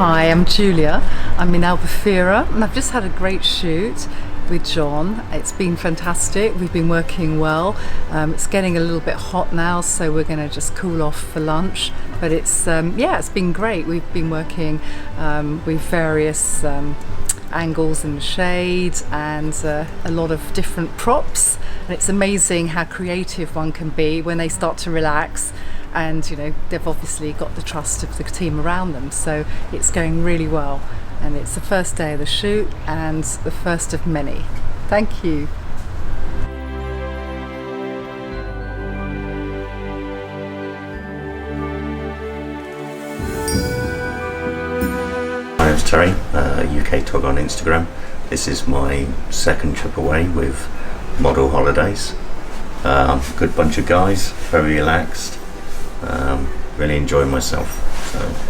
Hi, I'm Julia. I'm in Albufeira and I've just had a great shoot with John. It's been fantastic. We've been working well. It's getting a little bit hot now, so we're going to just cool off for lunch. But it's it's been great. We've been working with various angles and shades and a lot of different props. And it's amazing how creative one can be when they start to relax. And you know, they've obviously got the trust of the team around them, so it's going really well. And it's the first day of the shoot and the first of many. Thank you. My name's Terry, UK Tog on Instagram. This is my second trip away with Model Holidays. Good bunch of guys, very relaxed. Really enjoying myself. So.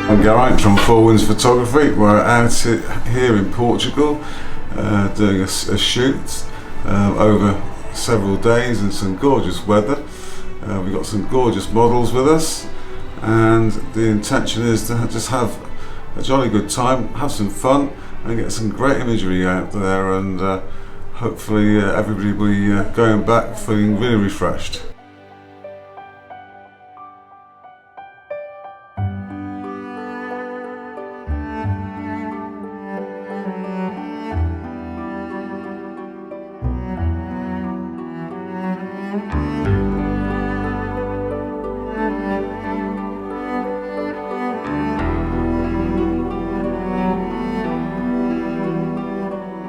I'm Gavin from Fourwinds Photography. We're out here in Portugal doing a shoot over several days in some gorgeous weather. We've got some gorgeous models with us, and the intention is to just have a jolly good time, have some fun and get some great imagery out there, and hopefully everybody will be going back feeling really refreshed.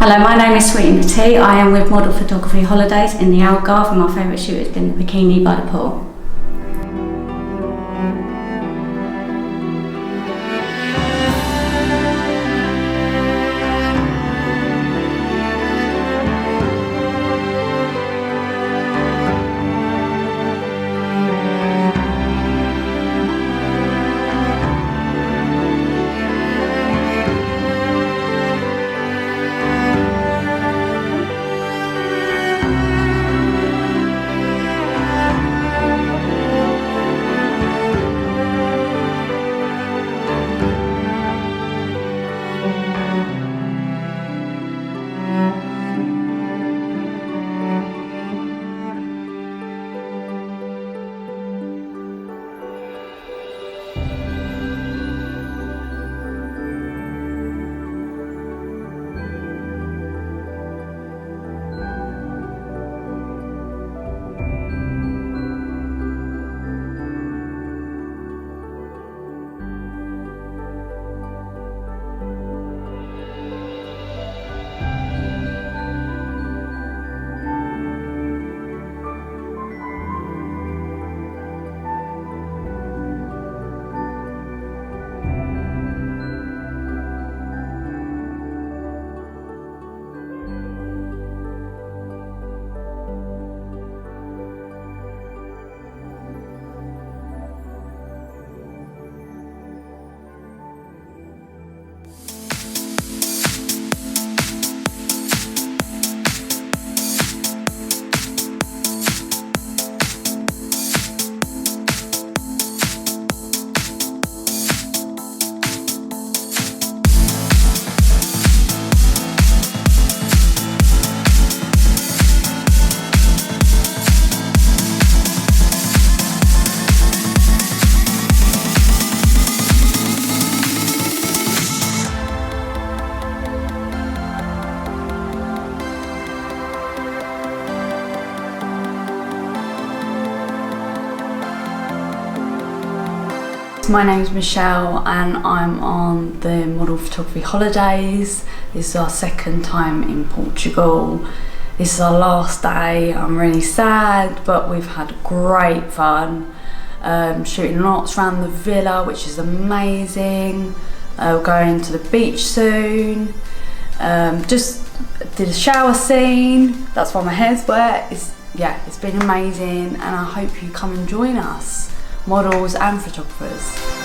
Hello, my name is YupitsTeddy. I am with Model Photography Holidays in the Algarve, and my favourite shoot has been the bikini by the pool. my name's Michelle and I'm on the Model Photography Holidays. This is our second time in Portugal. This is our last day. I'm really sad, but we've had great fun. Shooting lots around the villa, which is amazing. We're going to the beach soon. Just did a shower scene. That's why my hair's wet. It's been amazing, and I hope you come and join us, models and photographers.